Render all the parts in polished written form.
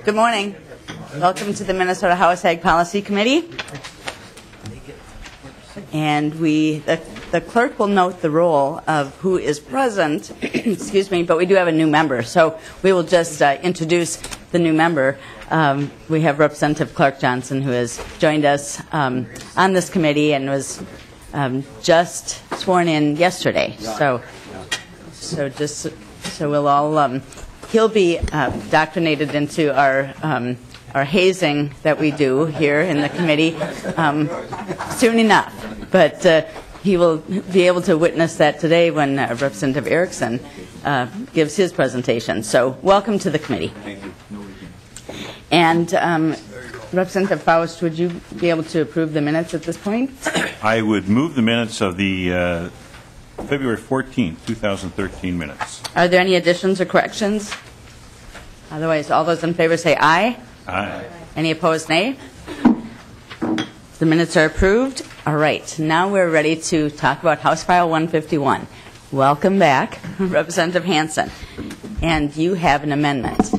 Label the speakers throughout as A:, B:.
A: Good morning. Welcome to the Minnesota House Ag Policy Committee. And the clerk will note the roll of who is present, excuse me, but we do have a new member. So we will just introduce the new member. We have Representative Clark Johnson, who has joined us on this committee and was just sworn in yesterday. So we'll all, he'll be indoctrinated into our hazing that we do here in the committee soon enough. But he will be able to witness that today when Representative Erickson gives his presentation. So welcome to the committee.
B: Thank you.
A: And Representative Faust, would you be able to approve the minutes at this point?
B: I would move the minutes of the February 14th, 2013 minutes.
A: Are there any additions or corrections? Otherwise, all those in favor say aye.
B: Aye.
A: Any opposed, nay? The minutes are approved. All right. Now we're ready to talk about House File 151. Welcome back, Representative Hansen. And you have an amendment.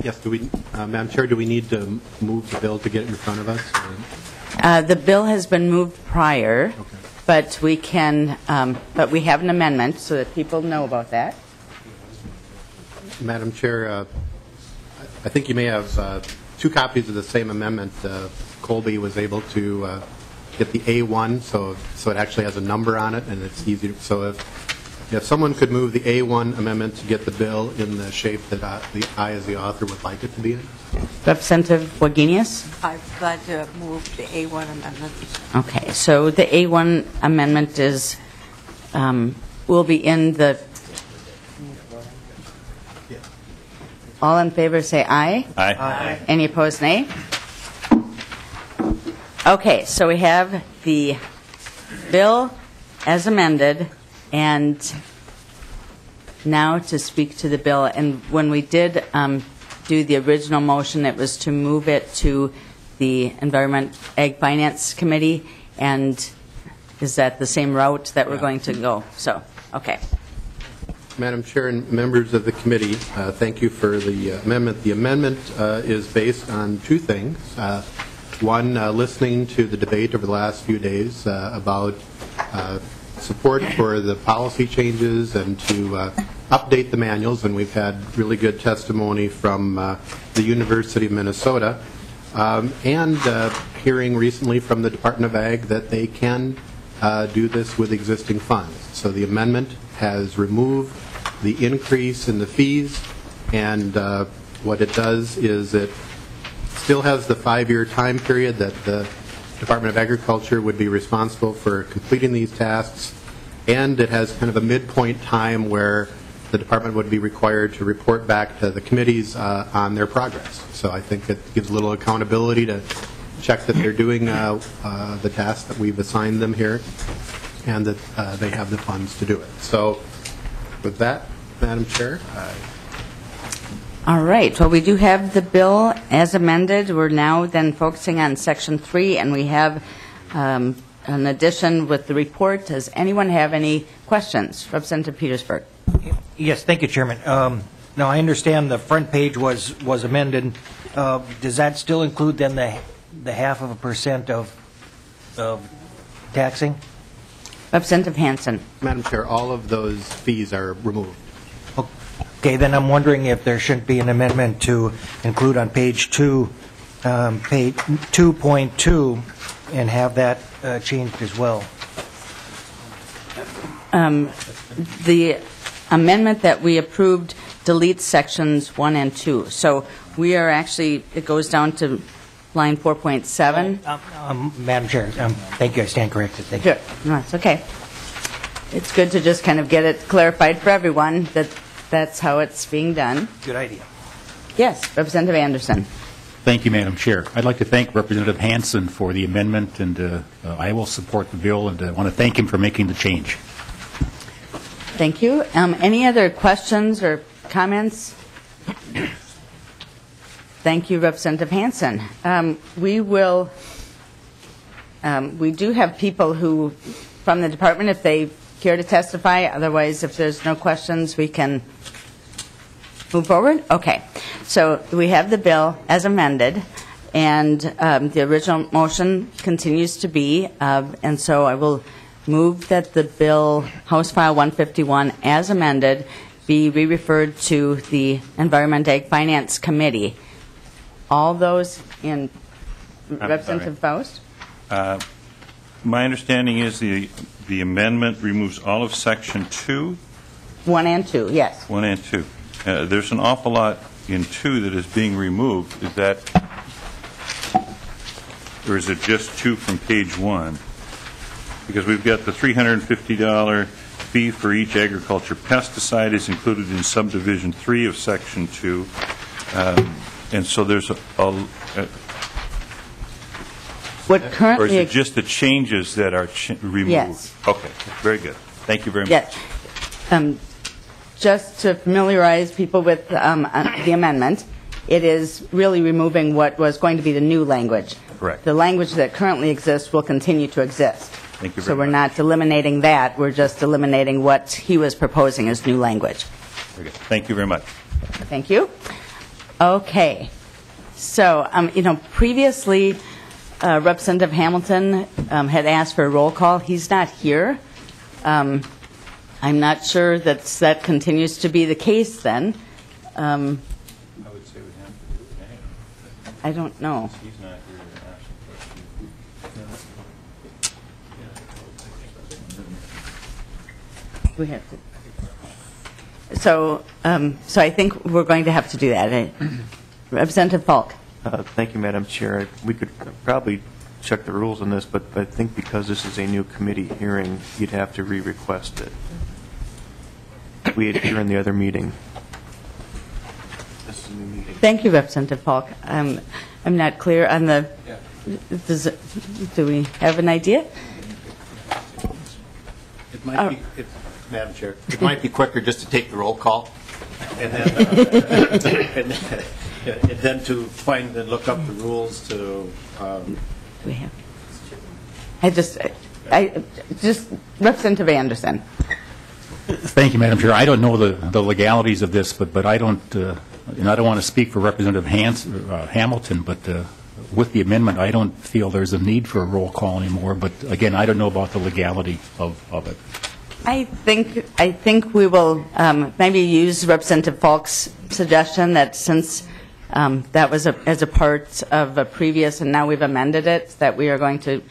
C: Yes. Do we, Madam Chair, do we need to move the bill to get it in front of us? Or?
A: The bill has been moved prior,
C: Okay.
A: but we have an amendment so that people know about that.
C: Madam Chair, I think you may have two copies of the same amendment. Colby was able to get the A1, so it actually has a number on it, and it's easy. So if someone could move the A1 amendment to get the bill in the shape that I, as the author, would like it to be in.
A: Representative Wagenius?
D: I'm glad to move the A1 amendment.
A: Okay, so the A1 amendment is will be in the. All in favor say aye.
B: Aye.
D: Aye.
A: Any opposed, nay? Okay, so we have the bill as amended, and now to speak to the bill. And when we did do the original motion, it was to move it to the Environment Ag Finance Committee, and is that the same route that we're going to go? So, okay.
C: Madam Chair and members of the committee, thank you for the amendment. The amendment is based on two things. One, listening to the debate over the last few days about support for the policy changes and to update the manuals, and we've had really good testimony from the University of Minnesota, and hearing recently from the Department of Ag that they can do this with existing funds. So the amendment has removed the increase in the fees, and what it does is it still has the 5-year time period that the Department of Agriculture would be responsible for completing these tasks, and it has kind of a midpoint time where the department would be required to report back to the committees on their progress. So I think it gives a little accountability to check that they're doing the tasks that we've assigned them here, and that they have the funds to do it. So with that, Madam Chair,
A: All right. Well, we do have the bill as amended. We're now then focusing on Section 3, and we have an addition with the report. Does anyone have any questions? Representative Petersburg.
E: Yes, thank you, Chairman. Now, I understand the front page was amended. Does that still include then the 0.5% of taxing?
A: Representative Hansen.
C: Madam Chair, all of those fees are removed.
E: Okay, then I'm wondering if there shouldn't be an amendment to include on page 2, page 2.2, and have that changed as well.
A: The amendment that we approved deletes sections 1 and 2. So we are actually, it goes down to line 4.7.
E: Madam Chair, thank you. I stand corrected. Thank you.
A: Sure. No, it's okay. It's good to just kind of get it clarified for everyone that that's how it's being done.
E: Good idea.
A: Yes, Representative Anderson.
F: Thank you, Madam Chair. I'd like to thank Representative Hansen for the amendment, and I will support the bill, and I want to thank him for making the change.
A: Thank you. Any other questions or comments? Thank you, Representative Hansen. We do have people who, from the department, if they care to testify. Otherwise, if there's no questions, we can move forward? Okay. So we have the bill as amended, and the original motion continues to be, and so I will move that the bill, House File 151, as amended, be re-referred to the Environment Ag Finance Committee. All those in Representative Faust?
B: My understanding is the amendment removes all of Section 2.
A: 1 and 2, yes.
B: 1 and 2. There's an awful lot in 2 that is being removed. Is that, or is it just 2 from page 1? Because we've got the $350 fee for each agriculture pesticide is included in subdivision 3 of Section 2. And so there's
A: What
B: or is
A: currently...
B: it just the changes that are removed?
A: Yes.
B: Okay, very good. Thank you very much.
A: Yes. Just to familiarize people with the amendment, it is really removing what was going to be the new language.
B: Correct.
A: The language that currently exists will continue to exist.
B: Thank you very
A: So we're
B: much.
A: not eliminating that, we're just eliminating what he was proposing as new language.
B: Very good. Thank you very much.
A: Thank you. Okay. So, previously, Representative Hamilton had asked for a roll call. He's not here. I'm not sure that continues to be the case then.
B: I would say we have to do it anyway.
A: I don't know.
B: He's not here to ask the question.
A: We have to. So I think we're going to have to do that. Representative Falk.
G: Thank you, Madam Chair. We could probably check the rules on this, but I think because this is a new committee hearing, you'd have to re-request it. We had here in the other meeting. This is a new meeting.
A: Thank you, Representative Falk. I'm not clear on the. Do we have an idea?
H: It might be, Madam Chair, it might be quicker just to take the roll call and then, and then to find and look up the rules to.
A: We have. I just Representative Anderson.
F: Thank you, Madam Chair. I don't know the legalities of this, but I don't, and I don't want to speak for Representative Hamilton, but with the amendment, I don't feel there's a need for a roll call anymore. But again, I don't know about the legality of it.
A: I think we will maybe use Representative Falk's suggestion that since that was as a part of a previous, and now we've amended it, that we are going to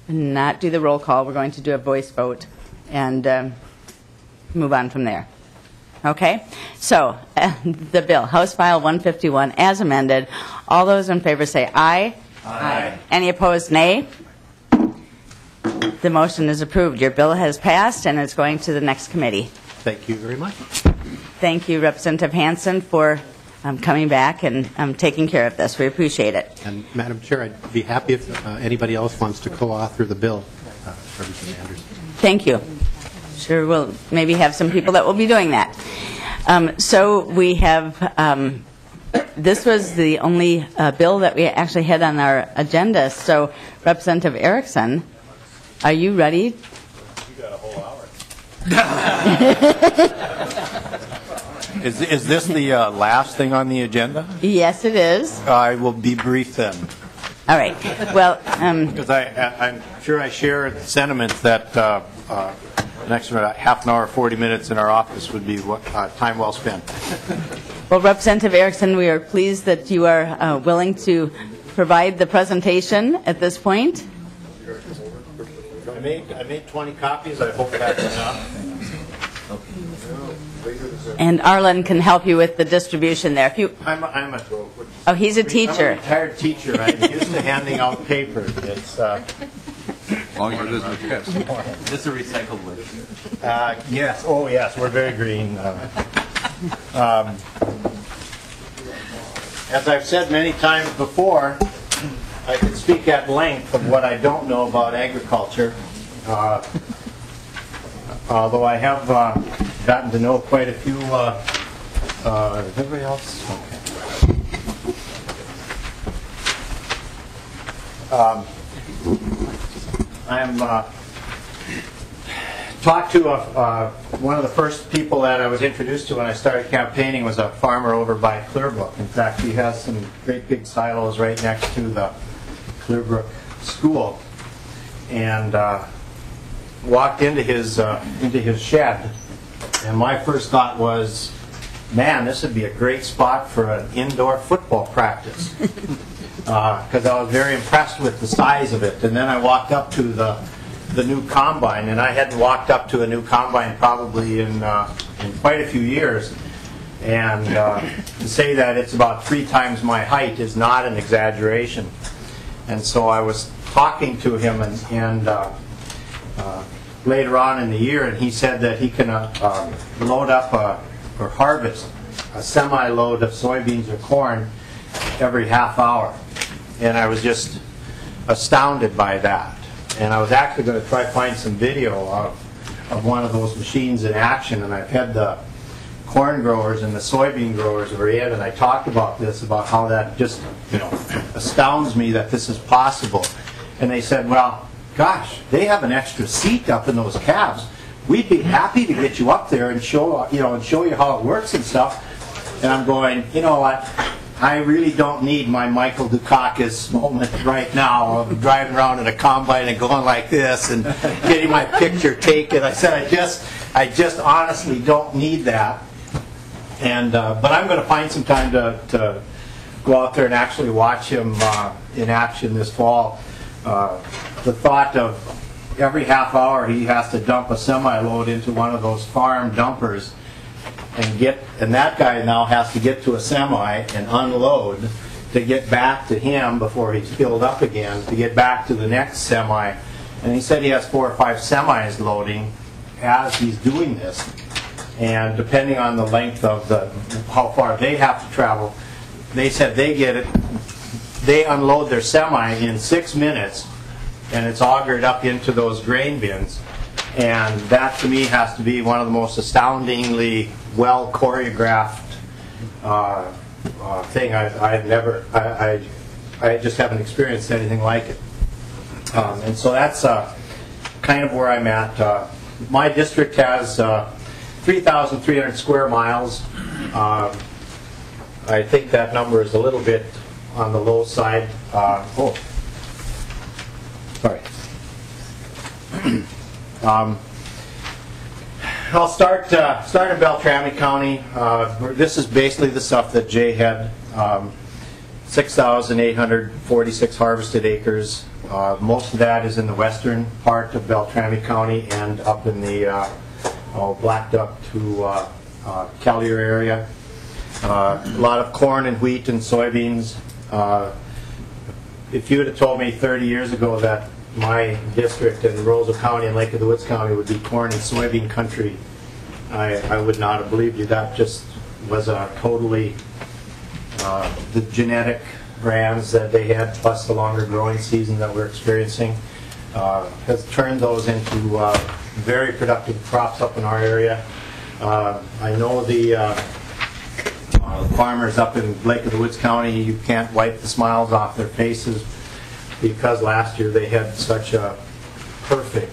A: not do the roll call. We're going to do a voice vote and move on from there. Okay? So the bill, House File 151, as amended. All those in favor say aye. Aye. Any opposed, nay. The motion is approved. Your bill has passed, and it's going to the next committee.
C: Thank you very much.
A: Thank you, Representative Hansen, for coming back and taking care of this. We appreciate it.
C: And Madam Chair, I'd be happy if anybody else wants to co-author the bill. Representative Anderson.
A: Thank you. Sure, we'll maybe have some people that will be doing that. So we have, this was the only bill that we actually had on our agenda. So Representative Erickson, are you ready?
B: You got a whole hour.
H: Is this the last thing on the agenda?
A: Yes, it is.
H: I will be brief then,
A: All right. Well,
H: because I'm sure I share the sentiment that an extra half an hour, 40 minutes in our office would be time well spent.
A: well, Representative Erickson, we are pleased that you are willing to provide the presentation at this point.
H: I made 20 copies. I hope that's enough.
A: And Arlen can help you with the distribution there. If you,
H: I'm
A: he's a teacher.
H: I'm a retired teacher. I'm used to handing out paper. It's
I: Long as it isn't a test. Is this a recycled wood?
H: yes. Oh, yes. We're very green. As I've said many times before, I can speak at length of what I don't know about agriculture. Although I have gotten to know quite a few. Is everybody else? Okay. I'm talked to one of the first people that I was introduced to when I started campaigning was a farmer over by Clearbrook. In fact, he has some great big silos right next to the Clearbrook School. And walked into his shed, and my first thought was, man, this would be a great spot for an indoor football practice, because I was very impressed with the size of it. And then I walked up to the new combine, and I hadn't walked up to a new combine probably in quite a few years. And to say that it's about 3 times my height is not an exaggeration. And so I was talking to him, and later on in the year, and he said that he can load up or harvest a semi-load of soybeans or corn every half hour. And I was just astounded by that. And I was actually going to try to find some video of one of those machines in action, and I've had the corn growers and the soybean growers were in, and I talked about this, about how that just, astounds me that this is possible. And they said, well, gosh, they have an extra seat up in those cabs. We'd be happy to get you up there and show you how it works and stuff. And I'm going, you know what? I really don't need my Michael Dukakis moment right now of driving around in a combine and going like this and getting my picture taken. I said, I just honestly don't need that. And but I'm going to find some time to go out there and actually watch him in action this fall. The thought of every half hour he has to dump a semi-load into one of those farm dumpers and that guy now has to get to a semi and unload to get back to him before he's filled up again, to get back to the next semi. And he said he has 4 or 5 semis loading as he's doing this. And depending on the length of how far they have to travel, they said they unload their semi in 6 minutes, and it's augured up into those grain bins. And that to me has to be one of the most astoundingly well choreographed thing I just haven't experienced anything like it. And so that's kind of where I'm at. My district has 3,300 square miles. I think that number is a little bit on the low side. Sorry. I'll start in Beltrami County. This is basically the stuff that Jay had. 6,846 harvested acres. Most of that is in the western part of Beltrami County and up in the Black Duck to Callier area. A lot of corn and wheat and soybeans. If you would have told me 30 years ago that my district in Roseau County and Lake of the Woods County would be corn and soybean country, I would not have believed you. That just was a totally, the genetic brands that they had, plus the longer growing season that we're experiencing, has turned those into very productive crops up in our area. I know the farmers up in Lake of the Woods County, you can't wipe the smiles off their faces, because last year they had such a perfect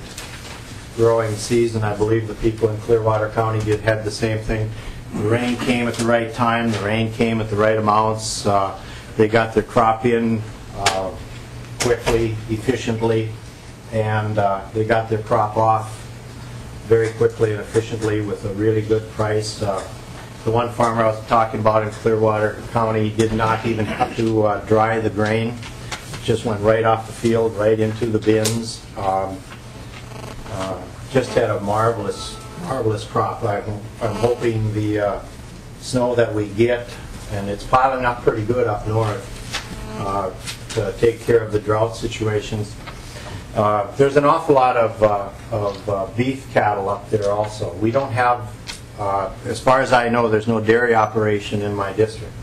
H: growing season. I believe the people in Clearwater County had the same thing. The rain came at the right time, the rain came at the right amounts. They got their crop in quickly, efficiently, and they got their crop off very quickly and efficiently with a really good price. The one farmer I was talking about in Clearwater County did not even have to dry the grain. Just went right off the field, right into the bins. Just had a marvelous crop. I'm hoping the snow that we get, and it's piling up pretty good up north, to take care of the drought situations. There's an awful lot of beef cattle up there also. We don't have, as far as I know, there's no dairy operation in my district.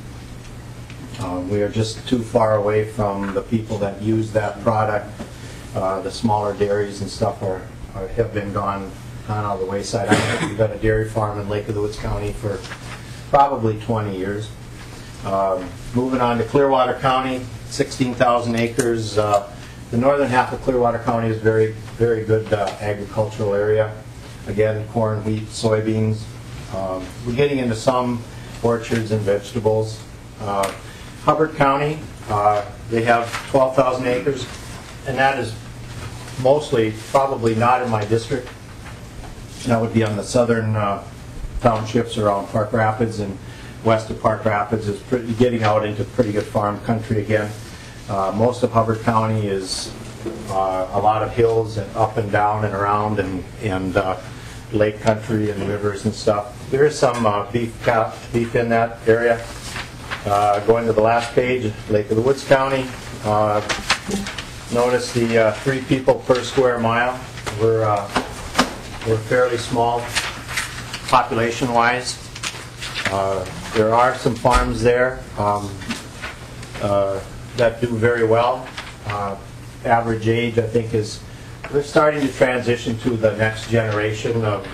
H: We are just too far away from the people that use that product. The smaller dairies and stuff have been gone on the wayside. We've got a dairy farm in Lake of the Woods County for probably 20 years. Moving on to Clearwater County, 16,000 acres. The northern half of Clearwater County is very good agricultural area. again, corn, wheat, soybeans. We're getting into some orchards and vegetables. Hubbard County, they have 12,000 acres, and that is mostly probably not in my district. That would be on the southern townships around Park Rapids, and west of Park Rapids is getting out into pretty good farm country again. Most of Hubbard County is a lot of hills and up and down and around, and lake country and rivers and stuff. There is some beef in that area. Going to the last page, Lake of the Woods County. Notice the 3 people per square mile. We're fairly small population-wise. There are some farms there that do very well. Average age, I think, is we're starting to transition to the next generation of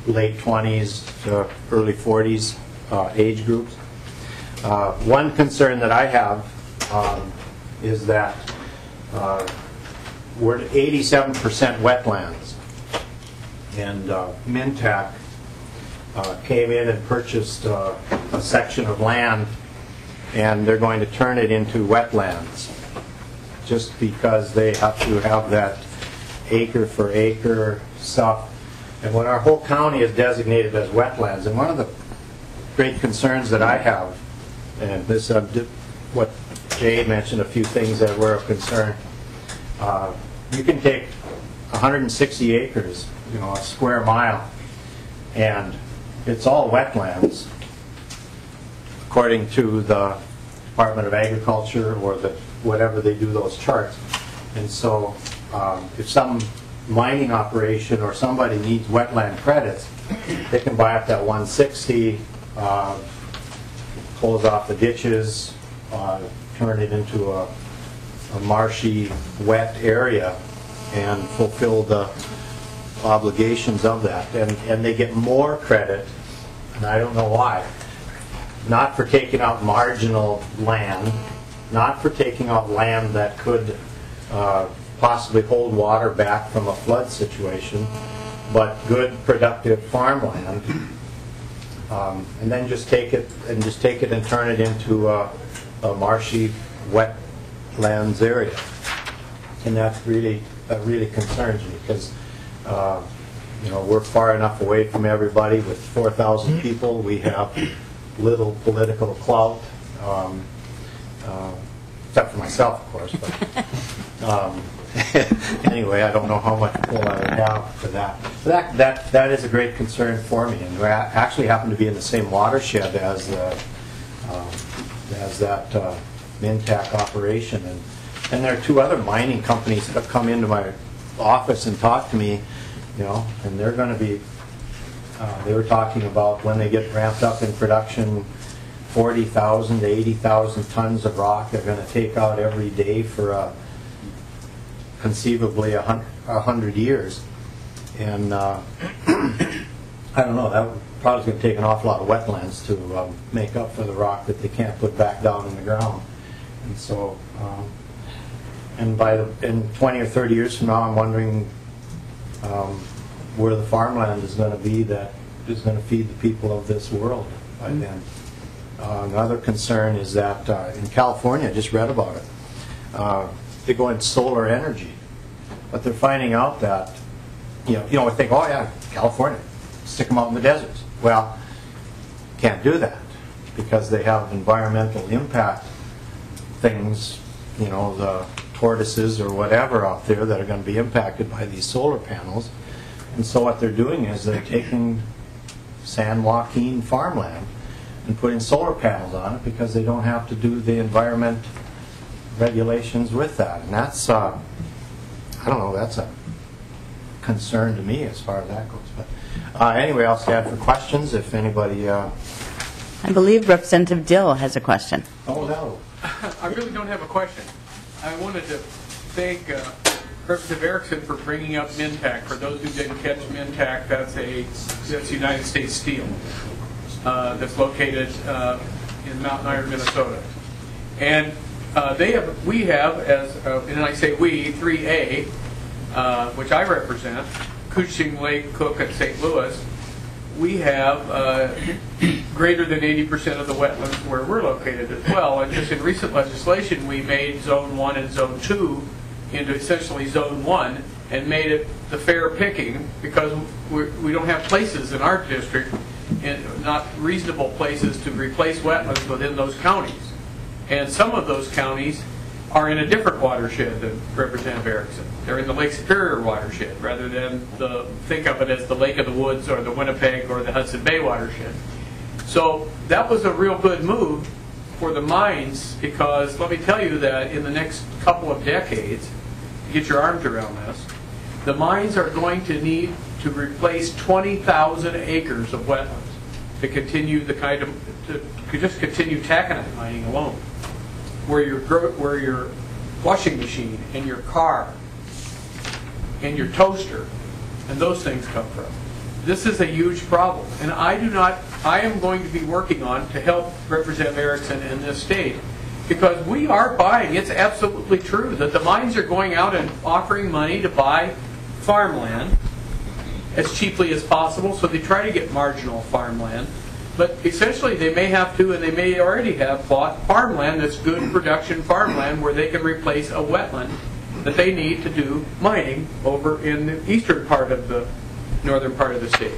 H: late 20s to early 40s age groups. One concern that I have is that we're at 87% wetlands, and Mintac came in and purchased a section of land, and they're going to turn it into wetlands just because they have to have that acre for acre stuff. And when our whole county is designated as wetlands, and one of the great concerns that I have, and this what Jay mentioned, a few things that were of concern. You can take 160 acres, a square mile, and it's all wetlands, according to the Department of Agriculture or whatever they do those charts. And so if some mining operation or somebody needs wetland credits, they can buy up that 160, close off the ditches, turn it into a marshy, wet area, and fulfill the obligations of that. And they get more credit, and I don't know why. Not for taking out marginal land, not for taking out land that could possibly hold water back from a flood situation, but good, productive farmland. And then just take it and turn it into a marshy, wetlands area. And that really concerns me, because we're far enough away from everybody. With 4,000 people, we have little political clout, except for myself, of course. But anyway, I don't know how much pull I would have for that. That is a great concern for me, and we actually happen to be in the same watershed as that Mintac operation, and there are 2 other mining companies that have come into my office and talked to me, and they're going to be. They were talking about when they get ramped up in production, 40,000 to 80,000 tons of rock they're going to take out every day for conceivably 100 years. And I don't know, that probably going to take an awful lot of wetlands to make up for the rock that they can't put back down in the ground. And so, in 20 or 30 years from now, I'm wondering where the farmland is going to be that is going to feed the people of this world by then. Another concern is that in California, I just read about it, they go into solar energy, but they're finding out that, we think, oh yeah, California, stick them out in the deserts. Well, can't do that because they have environmental impact things, the tortoises or whatever out there that are going to be impacted by these solar panels. And so what they're doing is they're taking San Joaquin farmland and putting solar panels on it because they don't have to do the environment regulations with that. And that's, I don't know, that's a concern to me as far as that goes. But anyway, I'll stand for questions if anybody...
A: I believe Representative Dill has a question.
H: Oh, no.
J: I really don't have a question. I wanted to thank Representative Erickson for bringing up Mintac. For those who didn't catch Mintac, that's United States Steel that's located in Mount Iron, Minnesota. And we have, as and I say we, 3A, which I represent, Cushing Lake, Cook, and St. Louis, we have greater than 80% of the wetlands where we're located as well. And just in recent legislation, we made Zone 1 and Zone 2 into essentially Zone 1 and made it the fair picking, because we don't have places in our district, and not reasonable places to replace wetlands within those counties. And some of those counties are in a different watershed than Representative Erickson. They're in the Lake Superior watershed rather than think of it as the Lake of the Woods or the Winnipeg or the Hudson Bay watershed. So that was a real good move for the mines, because let me tell you that in the next couple of decades, get your arms around this, the mines are going to need to replace 20,000 acres of wetlands to continue the kind of, to just continue taconite mining alone, where your washing machine and your car and your toaster and those things come from. This is a huge problem, and I am going to be working on to help Representative Erickson in this state, because we are buying, it's absolutely true that the mines are going out and offering money to buy farmland as cheaply as possible, so they try to get marginal farmland. But essentially they may have to, and they may already have bought farmland that's good production farmland where they can replace a wetland that they need to do mining over in the eastern part of the northern part of the state,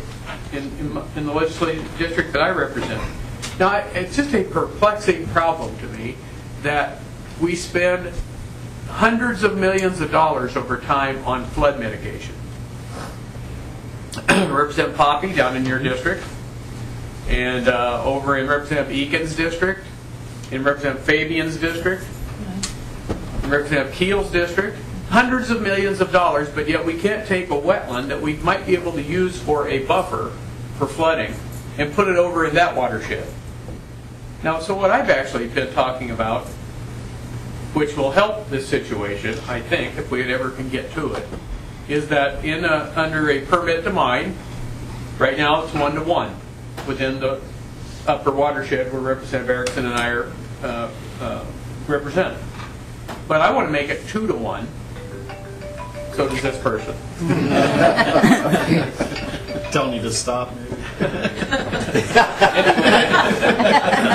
J: in the legislative district that I represent. Now, it's just a perplexing problem to me that we spend hundreds of millions of dollars over time on flood mitigation. Representative Poppy down in your district, and over in Representative Eakin's district, in Representative Fabian's district, in Representative Keel's district, hundreds of millions of dollars, but yet we can't take a wetland that we might be able to use for a buffer for flooding and put it over in that watershed. Now, so what I've actually been talking about, which will help this situation, I think, if we ever can get to it, is that under a permit to mine, right now it's 1-to-1 within the upper watershed where Representative Erickson and I are represent. But I want to make it 2-to-1. So does this person.
K: Telling you to stop.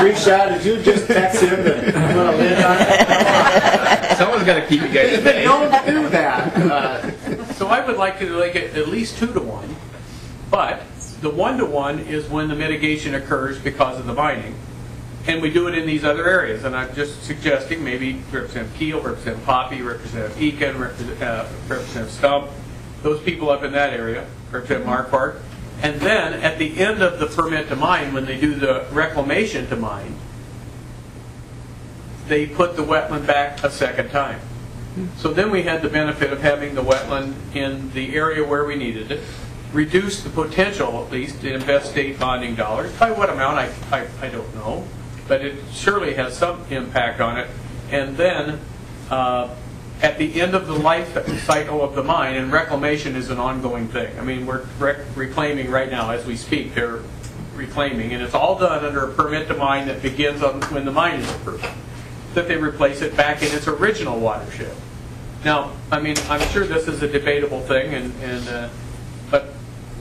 H: Risha, did you just text him to put a lid on it?
J: Someone's got to keep you guys safe.
H: Don't do that.
J: So I would like to make it at least 2-to-1, but the 1-to-1 is when the mitigation occurs because of the mining. And we do it in these other areas, and I'm just suggesting maybe Representative Keel, Representative Poppy, Representative Eakin, Representative Stump, those people up in that area, Representative Marquardt. And then at the end of the permit to mine, when they do the reclamation to mine, they put the wetland back a second time. So then we had the benefit of having the wetland in the area where we needed it, reduce the potential, at least, to invest state bonding dollars. By what amount, I don't know, but it surely has some impact on it. And then at the end of the life cycle of the mine, and reclamation is an ongoing thing. I mean, we're reclaiming right now as we speak. They're reclaiming, and it's all done under a permit to mine that begins on when the mine is approved, that they replace it back in its original watershed. Now, I mean, I'm sure this is a debatable thing, but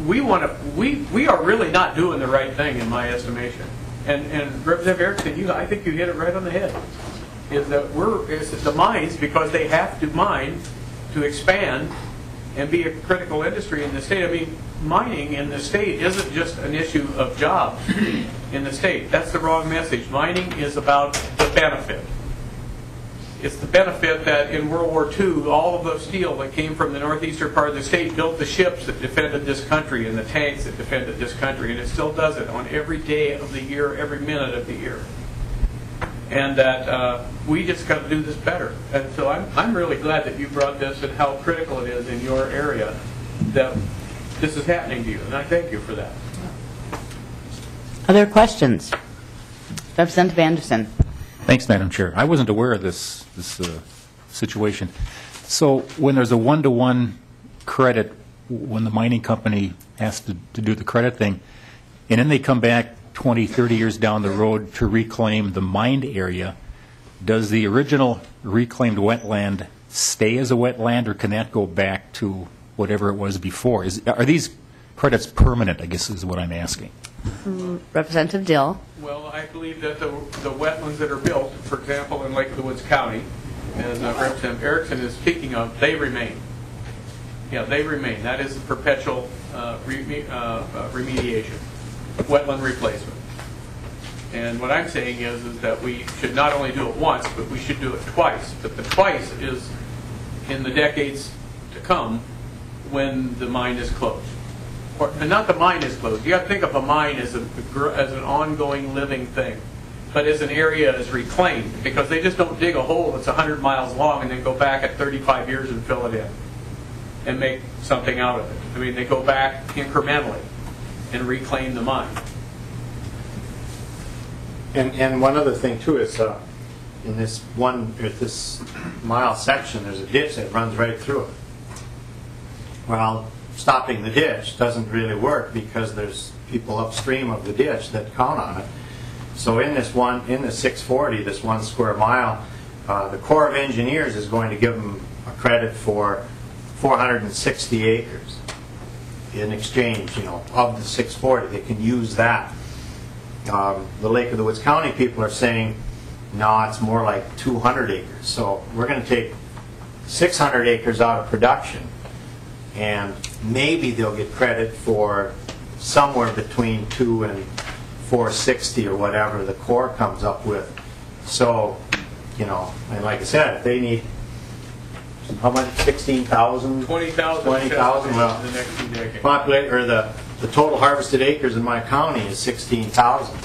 J: we are really not doing the right thing in my estimation. And Representative Erickson, I think you hit it right on the head. Is that it's the mines, because they have to mine to expand and be a critical industry in the state. I mean, mining in the state isn't just an issue of jobs in the state. That's the wrong message. Mining is about the benefit. It's the benefit that in World War II, all of the steel that came from the northeastern part of the state built the ships that defended this country and the tanks that defended this country, and it still does it on every day of the year, every minute of the year. And that we just got to do this better. And so I'm really glad that you brought this and how critical it is in your area that this is happening to you, and I thank you for that.
A: Other questions? Representative Anderson.
F: Thanks, Madam Chair. I wasn't aware of this situation. So when there's a 1-to-1 credit, when the mining company has to do the credit thing, and then they come back 20, 30 years down the road to reclaim the mined area, does the original reclaimed wetland stay as a wetland, or can that go back to whatever it was before. Are these credits permanent, I guess is what I'm asking?
A: Representative Dill.
J: Well, I believe that the wetlands that are built, for example, in Lake of the Woods County, as Representative Erickson is speaking of, they remain. Yeah, they remain. That is perpetual remediation, wetland replacement. And what I'm saying is that we should not only do it once, but we should do it twice. But the twice is in the decades to come when the mine is closed. And not the mine is closed. You got to think of a mine as an ongoing living thing, but as an area is reclaimed, because they just don't dig a hole that's 100 miles long and then go back at 35 years and fill it in and make something out of it. I mean, they go back incrementally and reclaim the mine.
H: And one other thing too is in this mile section, there's a ditch that runs right through it. Well, stopping the ditch doesn't really work because there's people upstream of the ditch that count on it. So in the 640, this 1 square mile, the Corps of Engineers is going to give them a credit for 460 acres in exchange, of the 640. They can use that. The Lake of the Woods County people are saying, no, it's more like 200 acres. So we're going to take 600 acres out of production, and maybe they'll get credit for somewhere between 2 and 460 or whatever the Corps comes up with. So, and like I said, if they need, how much, 16,000?
J: 20,000.
H: 20,000, well,
J: in the next 2 decades.
H: The total harvested acres in my county is 16,000.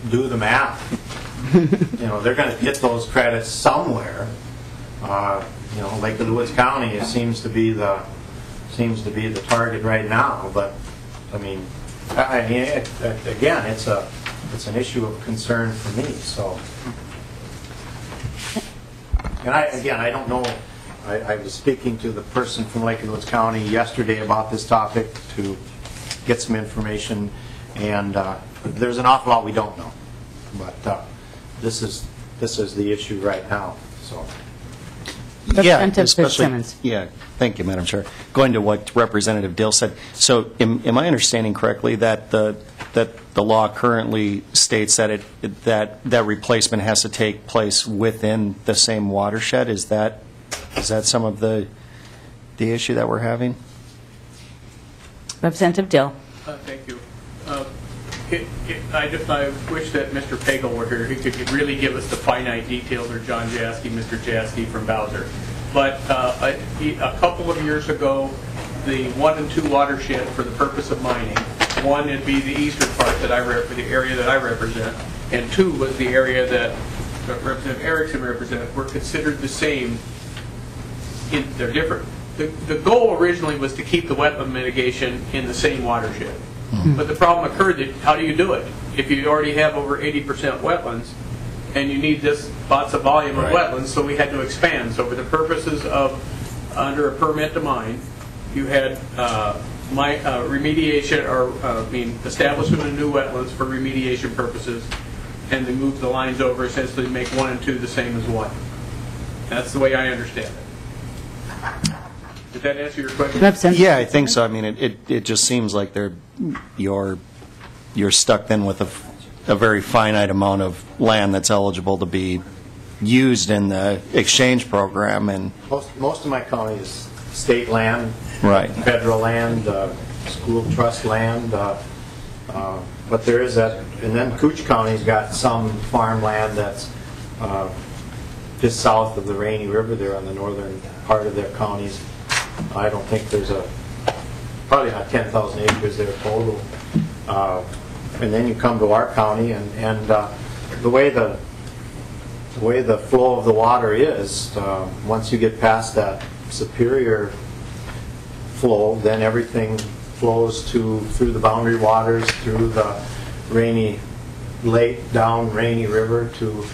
H: Do the math. They're going to get those credits somewhere. Lake of the Woods County seems to be the target right now. But I mean, again, it's an issue of concern for me. So, and I don't know. I was speaking to the person from Lake of the Woods County yesterday about this topic to get some information, and there's an awful lot we don't know. But this is the issue right now. So.
L: Yeah,
A: Representative Simmons.
L: yeah. Thank you, Madam Chair. Going to what Representative Dill said. So, am I understanding correctly that the law currently states that that replacement has to take place within the same watershed? Is that some of the issue that we're having?
A: Representative Dill.
J: Thank you. I wish that Mr. Pagel were here. He could really give us the finite details, or John Jaskey, Mr. Jaskey from Bowser. But a couple of years ago, the 1 and 2 watershed for the purpose of mining, 1 would be the eastern part the area that I represent, and 2 was the area that Representative Erickson represented, were considered the same. They're different. The goal originally was to keep the wetland mitigation in the same watershed. But the problem occurred that how do you do it? If you already have over 80% wetlands and you need this lots of volume of wetlands, so we had to expand. So for the purposes of under a permit to mine, you had remediation, or establishment of new wetlands for remediation purposes, and they moved the lines over essentially to make 1 and 2 the same as 1. That's the way I understand it. Did that answer your question?
L: Yeah, I think so. I mean, it just seems like you're stuck then with a very finite amount of land that's eligible to be used in the exchange program. And
H: most of my county is state land,
L: right,
H: federal land, school trust land. But there is that, and then Cooch County's got some farmland that's just south of the Rainy River there on the northern part of their counties. I don't think there's probably not 10,000 acres there total. And then you come to our county, and the way the flow of the water is, once you get past that superior flow, then everything flows through the boundary waters, through the Rainy Lake, down Rainy River to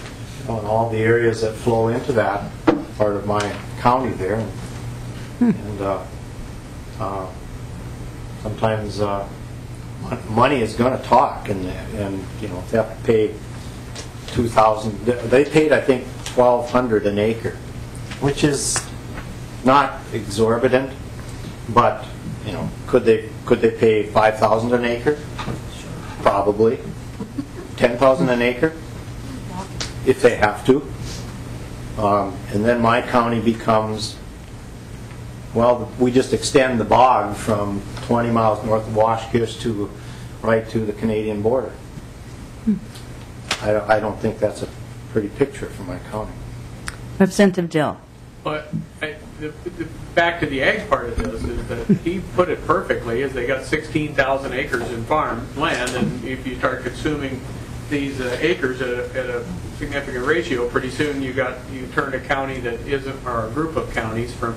H: all the areas that flow into that part of my county there. And sometimes money is going to talk, and if they have to pay $2,000, they paid I think $1,200 an acre, which is not exorbitant, but, you know, could they pay $5,000 an acre? Probably. $10,000 an acre, if they have to. And then my county becomes, well, we just extend the bog from 20 miles north of Washkish to right to the Canadian border. I don't think that's a pretty picture for my county.
A: Representative Dill.
J: But back to the ag part of this is that he put it perfectly, is they got 16,000 acres in farm land, and if you start consuming these acres at a significant ratio, pretty soon you turn a county that isn't, or a group of counties from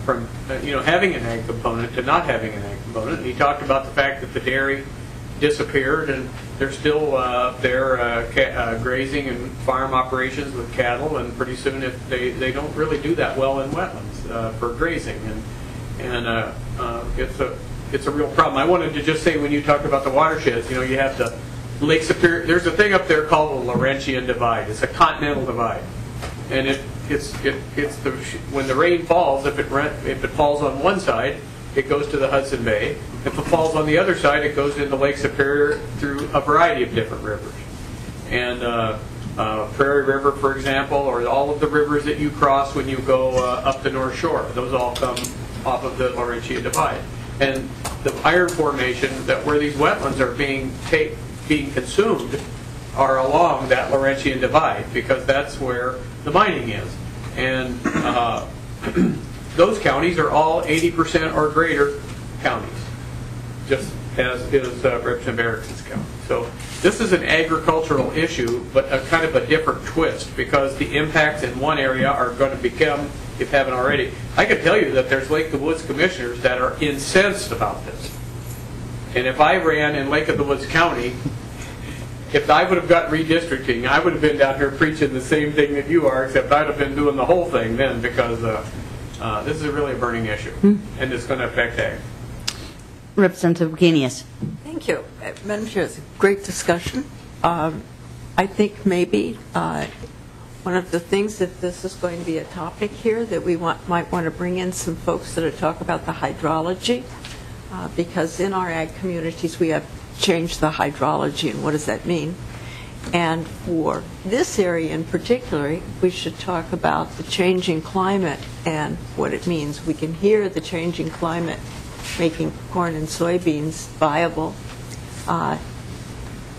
J: having an ag component to not having an ag component. And he talked about the fact that the dairy disappeared, and they're still grazing and farm operations with cattle, and pretty soon if they don't really do that well in wetlands for grazing, and it's a real problem. I wanted to just say, when you talk about the watersheds, you have the Lake Superior. There's a thing up there called the Laurentian Divide. It's a continental divide, and when the rain falls, if it falls on one side, it goes to the Hudson Bay. If it falls on the other side, it goes into Lake Superior through a variety of different rivers. And Prairie River, for example, or all of the rivers that you cross when you go up the North Shore, those all come off of the Laurentian Divide. And the iron formation, where these wetlands are being consumed, are along that Laurentian Divide, because that's where the mining is. And those counties are all 80% or greater counties, just as is Representative Erickson's county. So this is an agricultural issue, but a kind of a different twist, because the impacts in one area are going to become, if haven't already, I can tell you that there's Lake of the Woods commissioners that are incensed about this. And if I ran in Lake of the Woods County, if I would have got redistricting, I would have been down here preaching the same thing that you are, except I'd have been doing the whole thing then, because this is really a burning issue, and it's going to affect ag.
A: Representative Genius.
D: Thank you. Madam Chair, it's a great discussion. I think maybe one of the things, that this is going to be a topic here, that we might want to bring in some folks that talk about the hydrology, because in our ag communities we have changed the hydrology, and what does that mean? And for this area in particular, we should talk about the changing climate and what it means. We can hear the changing climate making corn and soybeans viable.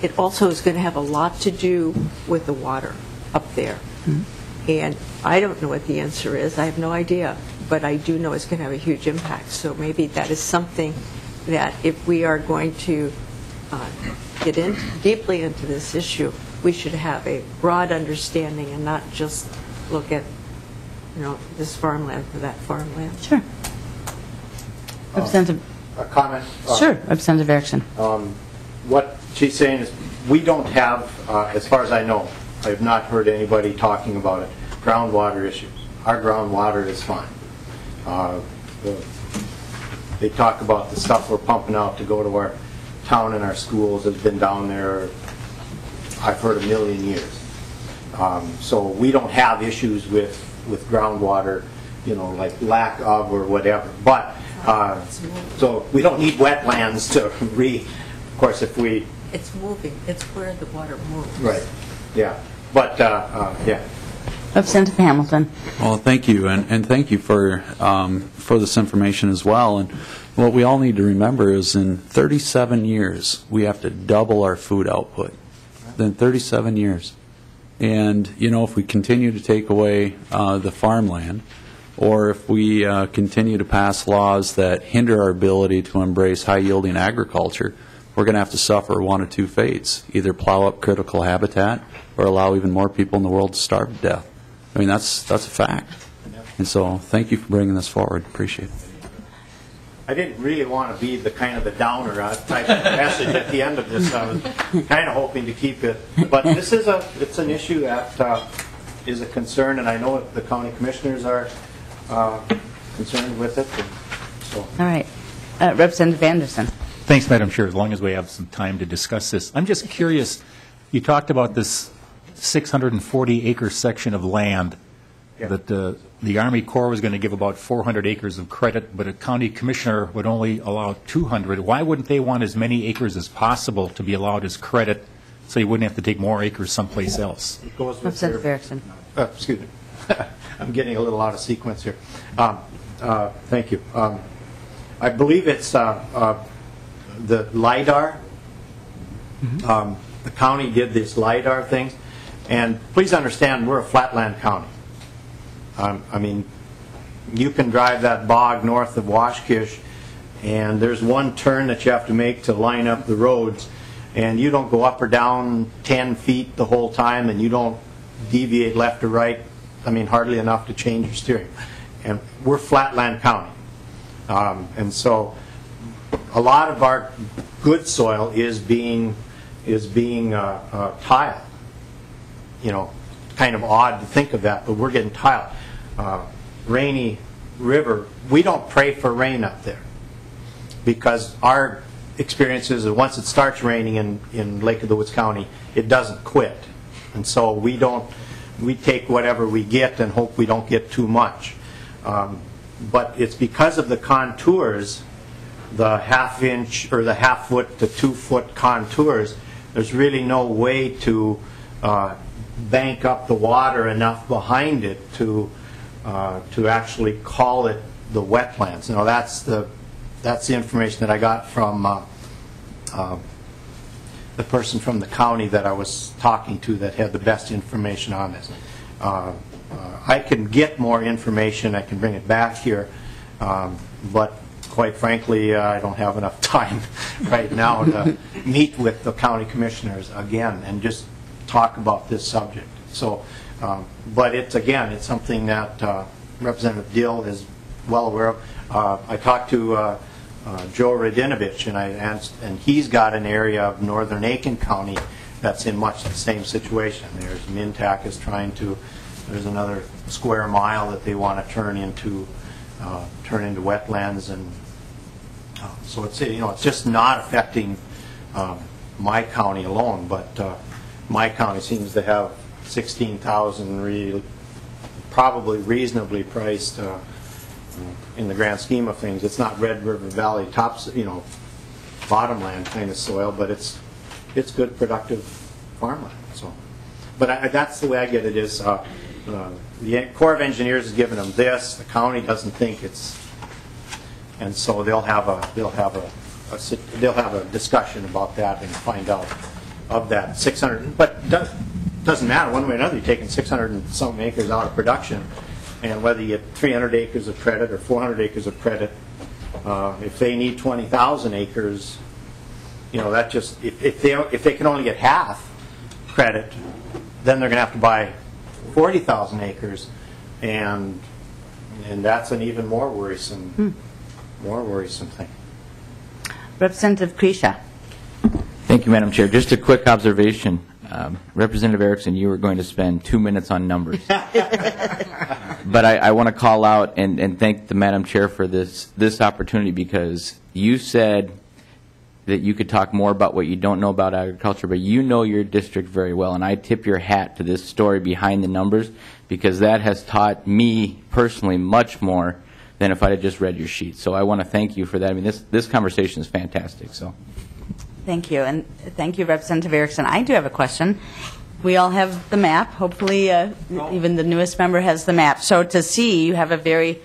D: It also is going to have a lot to do with the water up there. And I don't know what the answer is. I have no idea. But I do know it's going to have a huge impact. So maybe that is something that, if we are going to get deeply into this issue, we should have a broad understanding and not just look at, this farmland for that farmland.
A: Sure. Representative.
H: A comment?
A: Sure, Representative Erickson.
H: What she's saying is, we don't have, as far as I know, I have not heard anybody talking about it, groundwater issues. Our groundwater is fine. They talk about the stuff we're pumping out to go to our town and our schools has been down there, I've heard, 1,000,000 years. So we don't have issues with groundwater, like lack of or whatever. But so we don't need wetlands to of course, if we...
D: It's moving. It's where the water moves.
H: Right. Yeah. But, yeah.
A: Representative Hamilton.
I: Well, thank you, and thank you for this information as well. And what we all need to remember is, in 37 years, we have to double our food output. In 37 years. And, if we continue to take away the farmland, or if we continue to pass laws that hinder our ability to embrace high-yielding agriculture, we're going to have to suffer one of two fates: either plow up critical habitat or allow even more people in the world to starve to death. I mean, that's a fact. And so thank you for bringing this forward. Appreciate it.
H: I didn't really want to be the downer type of message at the end of this. I was kind of hoping to keep it. But this is it's an issue that is a concern, and I know the county commissioners are concerned with it. So.
A: All right. Representative Anderson.
F: Thanks, Madam Chair. As long as we have some time to discuss this, I'm just curious. You talked about this 640-acre section of land that the Army Corps was going to give about 400 acres of credit, but a county commissioner would only allow 200. Why wouldn't they want as many acres as possible to be allowed as credit, so you wouldn't have to take more acres someplace else?
H: It goes with
A: Representative
H: their-
A: Erickson.
H: Excuse me. I'm getting a little out of sequence here. Thank you. I believe it's the LIDAR. The county did this LIDAR things. And please understand, we're a flatland county. I mean, you can drive that bog north of Washkish, and there's one turn that you have to make to line up the roads, and you don't go up or down 10 feet the whole time, and you don't deviate left or right, I mean, hardly enough to change your steering. And we're flatland county. And so a lot of our good soil is being tiled. You know, kind of odd to think of that, but we're getting tiled. Rainy River, we don't pray for rain up there, because our experience is that once it starts raining in Lake of the Woods County, it doesn't quit. And so we take whatever we get and hope we don't get too much. But it's because of the contours, the half-inch or the half-foot to 2-foot contours, there's really no way to bank up the water enough behind it to actually call it the wetlands. Now that's the information that I got from the person from the county that I was talking to that had the best information on this. I can get more information. I can bring it back here, but quite frankly, I don't have enough time right now to meet with the county commissioners again and just talk about this subject. So, but it's something that Representative Dill is well aware of. I talked to Joe Radinovich, and he's got an area of northern Aiken County that's in much the same situation. There's Mintac is trying to. There's another square mile that they want to turn into wetlands, and so it's it's just not affecting my county alone, but my county seems to have 16,000 probably reasonably priced in the grand scheme of things. It's not Red River Valley bottomland kind of soil, but it's good productive farmland. So, but that's the way I get it is the Corps of Engineers has given them this. The county doesn't think it's, and so they'll have a discussion about that and find out of that 600. But doesn't matter one way or another. You're taking 600 and some acres out of production, and whether you get 300 acres of credit or 400 acres of credit, if they need 20,000 acres, that just if they can only get half credit, then they're going to have to buy 40,000 acres, and that's an even more worrisome thing.
A: Representative Krisha.
M: Thank you, Madam Chair. Just a quick observation. Representative Erickson, you were going to spend 2 minutes on numbers. But I want to call out and thank the Madam Chair for this opportunity, because you said that you could talk more about what you don't know about agriculture, but you know your district very well, and I tip your hat to this story behind the numbers, because that has taught me personally much more than if I had just read your sheet. So I want to thank you for that. I mean, this conversation is fantastic. So.
A: Thank you, and thank you, Representative Erickson. I do have a question. We all have the map. Hopefully, even the newest member has the map. So to see, you have a very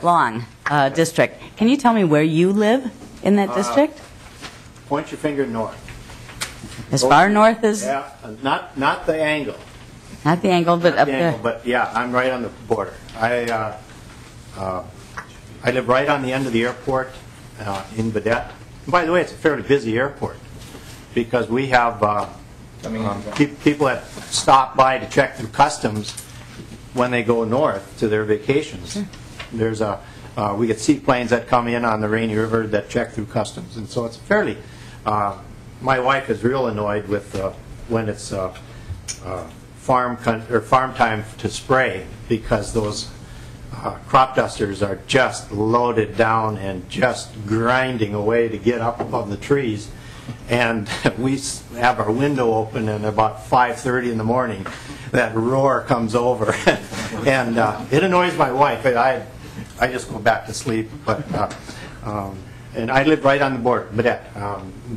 A: long district. Can you tell me where you live in that district?
H: Point your finger north.
A: As far north as?
H: Yeah, not the angle.
A: Not the angle, but up there.
H: But yeah, I'm right on the border. I live right on the end of the airport in Vedette. By the way, it's a fairly busy airport, because we have people that stop by to check through customs when they go north to their vacations. There's we get seaplanes that come in on the Rainy River that check through customs, and so it's fairly. My wife is real annoyed with when it's farm time to spray, because those crop dusters are just loaded down and just grinding away to get up above the trees, and we have our window open, and about 5:30 in the morning, that roar comes over, and it annoys my wife. But I just go back to sleep. But and I live right on the border, Badette.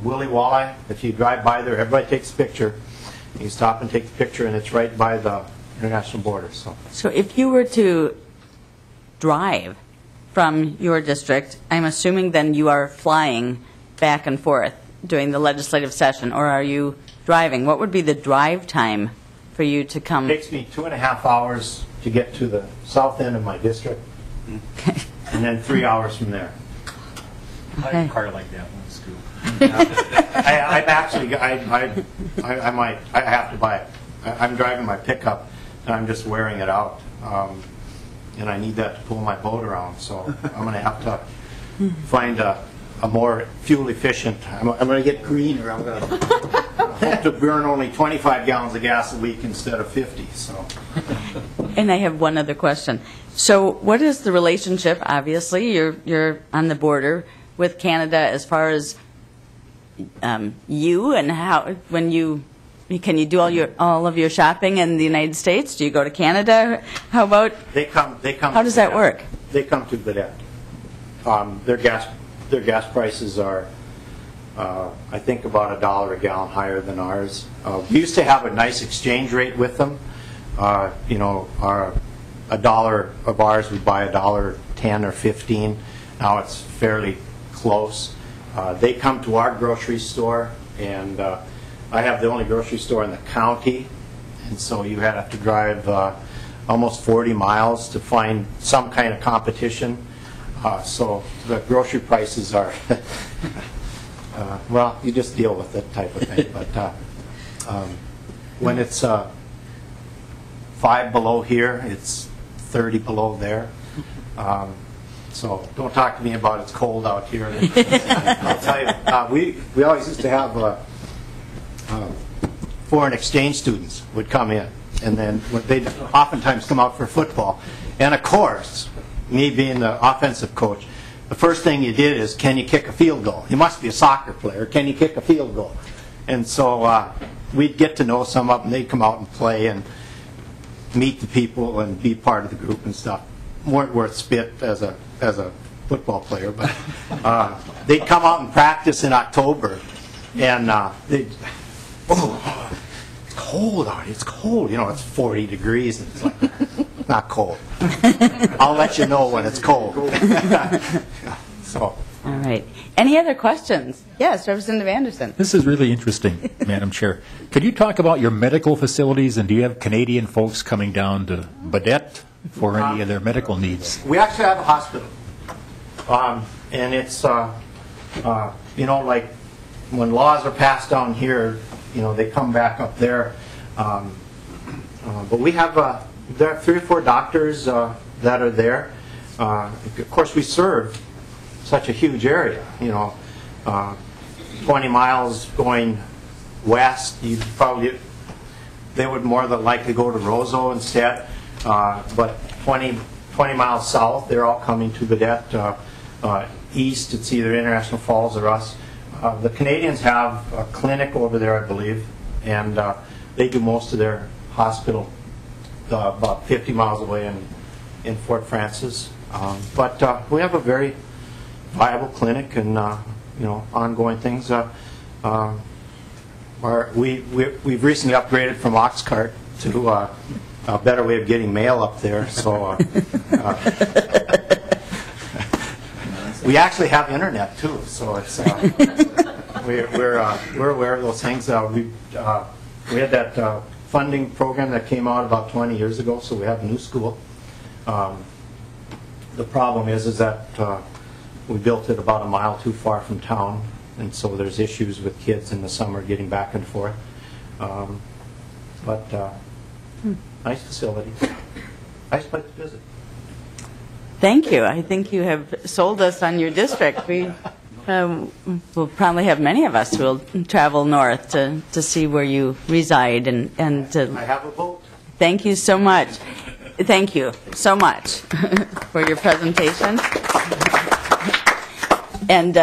H: Willie Walleye, if you drive by there, everybody takes a picture. You stop and take the picture, and it's right by the international border.
A: So if you were to drive from your district, I'm assuming then you are flying back and forth during the legislative session, or are you driving? What would be the drive time for you to come?
H: It takes me 2.5 hours to get to the south end of my district, and then 3 hours from there.
K: I have a car like that one, Scoop.
H: I have to buy it. I'm driving my pickup, and I'm just wearing it out, and I need that to pull my boat around. So I'm going to have to find a more fuel efficient. I'm going to get greener. I'm going to hope to burn only 25 gallons of gas a week instead of 50. So.
A: And I have one other question. So what is the relationship? Obviously, you're on the border with Canada as far as you and how can you do all of your shopping in the United States? Do you go to Canada? How about
H: They come.
A: How does that work?
H: They come to Badette. Their gas prices are, I think, about $1 a gallon higher than ours. We used to have a nice exchange rate with them. $1 of ours would buy $1.10 or $1.15. Now it's fairly close. They come to our grocery store, and I have the only grocery store in the county, and so you have to drive almost 40 miles to find some kind of competition. So the grocery prices are, well, you just deal with that type of thing. But when it's 5 below here, it's 30 below there. So don't talk to me about it's cold out here. I'll tell you, we always used to have foreign exchange students would come in, and then they'd oftentimes come out for football. And of course, me being the offensive coach, the first thing you did is, can you kick a field goal? You must be a soccer player. Can you kick a field goal? And so we'd get to know some of them. They'd come out and play and meet the people and be part of the group and stuff. Weren't worth spit as a football player, but they'd come out and practice in October, and they'd, oh, it's cold out here. It's cold. You know, it's 40 degrees, and it's like, not cold. I'll let you know when it's cold. So.
A: All right. Any other questions? Yes, Representative Anderson.
F: This is really interesting, Madam Chair. Could you talk about your medical facilities, and do you have Canadian folks coming down to Badette for any of their medical needs?
H: We actually have a hospital, and it's, like when laws are passed down here, they come back up there. But we have, there are 3 or 4 doctors that are there. Of course, we serve such a huge area, 20 miles going west, they would more than likely go to Roseau instead. But 20 miles south, they're all coming to Badette. East, it's either International Falls or us. The Canadians have a clinic over there, I believe, and they do most of their hospital about 50 miles away in Fort Francis. But we have a very viable clinic and ongoing things. We've recently upgraded from ox cart to a better way of getting mail up there. So we actually have internet too. So it's we're aware of those things. We had that funding program that came out about 20 years ago. So we have a new school. The problem is that we built it about a mile too far from town, and so there's issues with kids in the summer getting back and forth. But nice facility. Nice place to visit.
A: Thank you. I think you have sold us on your district. We will probably have many of us who will travel north to see where you reside. And
H: I have a boat. Thank
A: you so much. Thank you so much for your presentation. And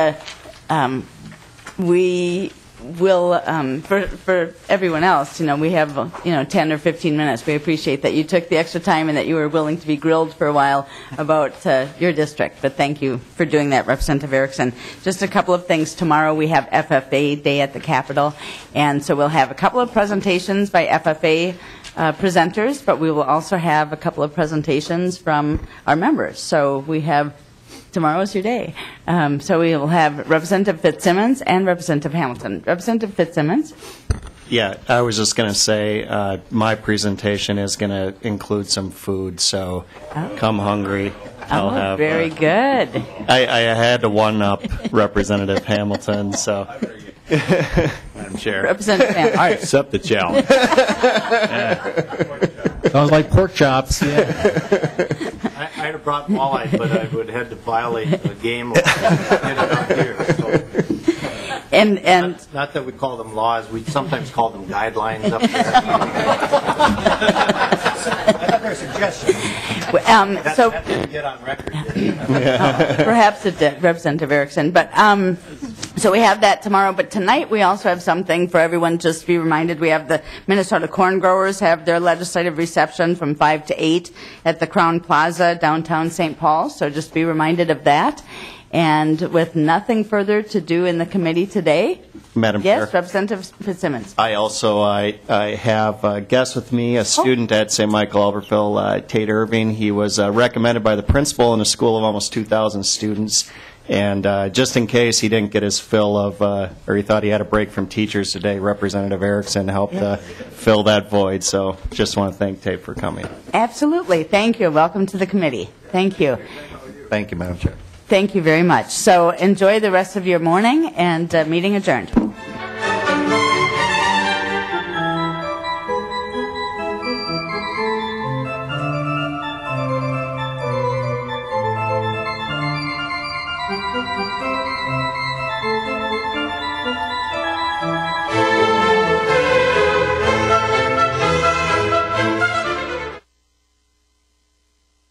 A: we we'll, for everyone else, we have, 10 or 15 minutes. We appreciate that you took the extra time and that you were willing to be grilled for a while about your district. But thank you for doing that, Representative Erickson. Just a couple of things. Tomorrow we have FFA Day at the Capitol, and so we'll have a couple of presentations by FFA presenters, but we will also have a couple of presentations from our members. So we have tomorrow's your day. So we will have Representative Fitzsimmons and Representative Hamilton. Representative Fitzsimmons.
L: Yeah, I was just going to say my presentation is going to include some food, so come hungry. I'll have,
A: very good.
L: I had to one-up Representative Hamilton, so.
F: Madam Chair.
A: Representative Hamilton.
F: I accept the challenge. Sounds like pork chops. Yeah.
H: I'd have brought walleye, but I would have had to violate the game law. Get it out here. So.
A: And
H: not that we call them laws, we sometimes call them guidelines up there. That's a suggestion.
A: So
H: that didn't get on record.
A: perhaps it did, Representative Erickson. But so we have that tomorrow. But tonight we also have something for everyone. Just to be reminded, we have the Minnesota Corn Growers have their legislative reception from 5 to 8 at the Crown Plaza, downtown St. Paul. So just be reminded of that. And with nothing further to do in the committee today,
L: Madam Chair.
A: Yes, Representative Fitzsimmons.
L: I also I have a guest with me, a student at St. Michael Albertville, Tate Irving. He was recommended by the principal in a school of almost 2,000 students. And just in case he didn't get his fill of, or he thought he had a break from teachers today, Representative Erickson helped fill that void. So just want to thank Tate for coming.
A: Absolutely. Thank you. Welcome to the committee. Thank you.
L: Thank you, Madam Chair.
A: Thank you very much. So enjoy the rest of your morning, and meeting adjourned.